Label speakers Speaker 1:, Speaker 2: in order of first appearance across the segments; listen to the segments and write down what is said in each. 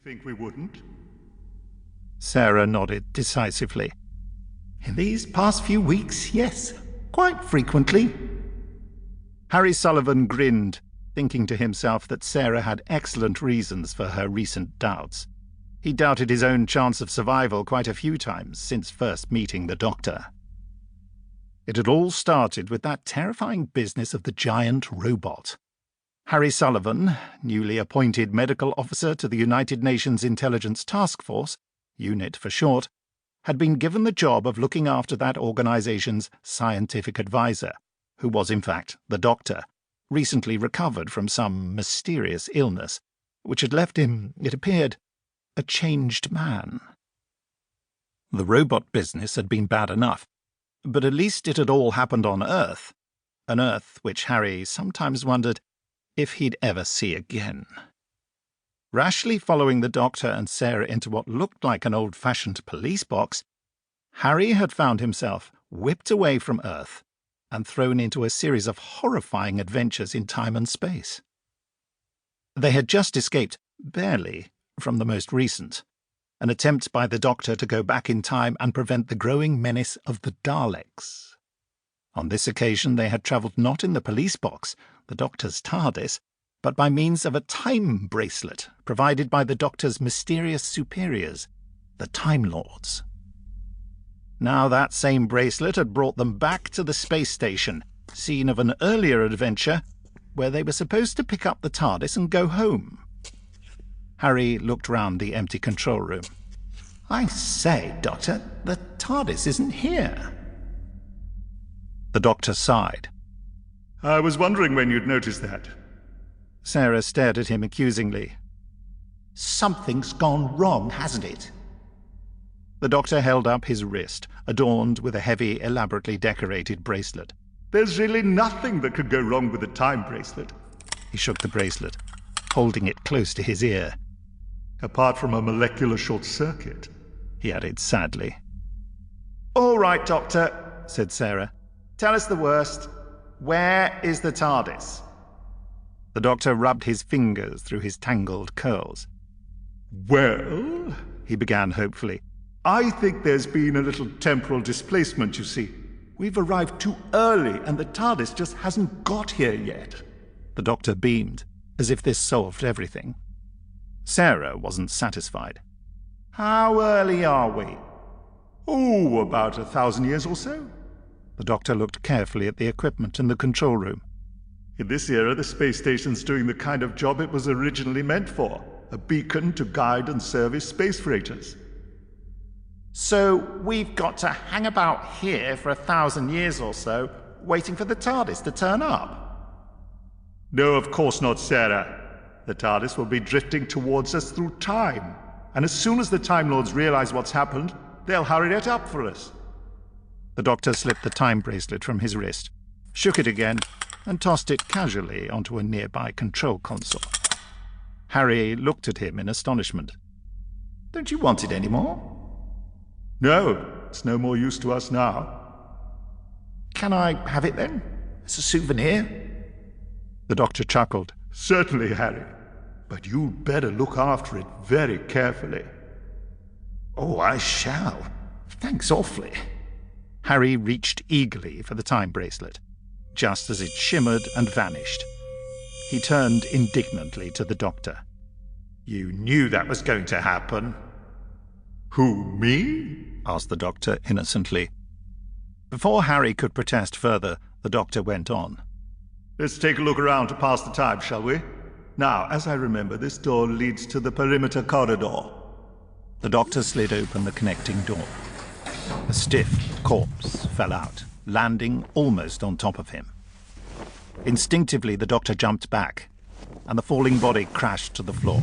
Speaker 1: think we wouldn't?
Speaker 2: Sarah nodded decisively.
Speaker 3: In these past few weeks, yes, quite frequently.
Speaker 2: Harry Sullivan grinned, thinking to himself that Sarah had excellent reasons for her recent doubts. He doubted his own chance of survival quite a few times since first meeting the Doctor. It had all started with that terrifying business of the giant robot. Harry Sullivan, newly appointed medical officer to the United Nations Intelligence Task Force, UNIT for short, had been given the job of looking after that organization's scientific advisor, who was in fact the Doctor, recently recovered from some mysterious illness, which had left him, it appeared, a changed man. The robot business had been bad enough, but at least it had all happened on Earth, an Earth which Harry sometimes wondered if he'd ever see again. Rashly following the Doctor and Sarah into what looked like an old-fashioned police box, Harry had found himself whipped away from Earth and thrown into a series of horrifying adventures in time and space. They had just escaped, barely, from the most recent, an attempt by the Doctor to go back in time and prevent the growing menace of the Daleks. On this occasion they had travelled not in the police box, the Doctor's TARDIS, but by means of a time bracelet provided by the Doctor's mysterious superiors, the Time Lords. Now that same bracelet had brought them back to the space station, scene of an earlier adventure, where they were supposed to pick up the TARDIS and go home. Harry looked round the empty control room.
Speaker 3: I say, Doctor, the TARDIS isn't here.
Speaker 2: The Doctor sighed.
Speaker 1: I was wondering when you'd notice that.
Speaker 2: Sarah stared at him accusingly.
Speaker 3: Something's gone wrong, hasn't it?
Speaker 2: The Doctor held up his wrist, adorned with a heavy, elaborately decorated bracelet.
Speaker 1: There's really nothing that could go wrong with the time bracelet.
Speaker 2: He shook the bracelet, holding it close to his ear.
Speaker 1: Apart from a molecular short circuit,
Speaker 2: he added sadly.
Speaker 4: All right, Doctor, said Sarah. Tell us the worst. Where is the TARDIS?
Speaker 2: The Doctor rubbed his fingers through his tangled curls.
Speaker 1: Well,
Speaker 2: he began hopefully,
Speaker 1: I think there's been a little temporal displacement, you see. We've arrived too early, and the TARDIS just hasn't got here yet.
Speaker 2: The Doctor beamed, as if this solved everything. Sarah wasn't satisfied.
Speaker 4: How early are we?
Speaker 1: Oh, about 1,000 years or so.
Speaker 2: The Doctor looked carefully at the equipment in the control room.
Speaker 1: In this era, the space station's doing the kind of job it was originally meant for, a beacon to guide and service space freighters.
Speaker 4: So we've got to hang about here for 1,000 years or so, waiting for the TARDIS to turn up?
Speaker 1: No, of course not, Sarah. The TARDIS will be drifting towards us through time, and as soon as the Time Lords realize what's happened, they'll hurry it up for us.
Speaker 2: The Doctor slipped the time bracelet from his wrist, shook it again, and tossed it casually onto a nearby control console. Harry looked at him in astonishment.
Speaker 3: Don't you want it anymore?
Speaker 1: No, it's no more use to us now.
Speaker 3: Can I have it then? As a souvenir?
Speaker 2: The Doctor chuckled.
Speaker 1: Certainly, Harry. But you'd better look after it very carefully.
Speaker 3: Oh, I shall. Thanks awfully.
Speaker 2: Harry reached eagerly for the time bracelet, just as it shimmered and vanished. He turned indignantly to the Doctor.
Speaker 4: You knew that was going to happen.
Speaker 1: Who, me?
Speaker 2: Asked the Doctor innocently. Before Harry could protest further, the Doctor went on.
Speaker 1: Let's take a look around to pass the time, shall we? Now, as I remember, this door leads to the perimeter corridor.
Speaker 2: The Doctor slid open the connecting door. A stiff corpse fell out, landing almost on top of him. Instinctively, the Doctor jumped back, and the falling body crashed to the floor.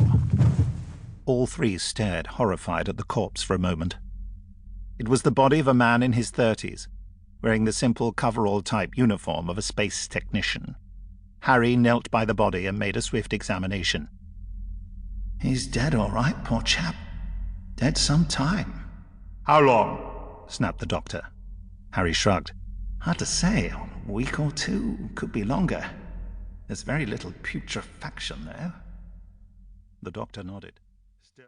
Speaker 2: All three stared horrified at the corpse for a moment. It was the body of a man in his 30s, wearing the simple coverall-type uniform of a space technician. Harry knelt by the body and made a swift examination.
Speaker 3: He's dead all right, poor chap. Dead some time.
Speaker 1: How long?
Speaker 2: Snapped the Doctor. Harry shrugged.
Speaker 3: Hard to say. A week or two. Could be longer. There's very little putrefaction there.
Speaker 2: The Doctor nodded.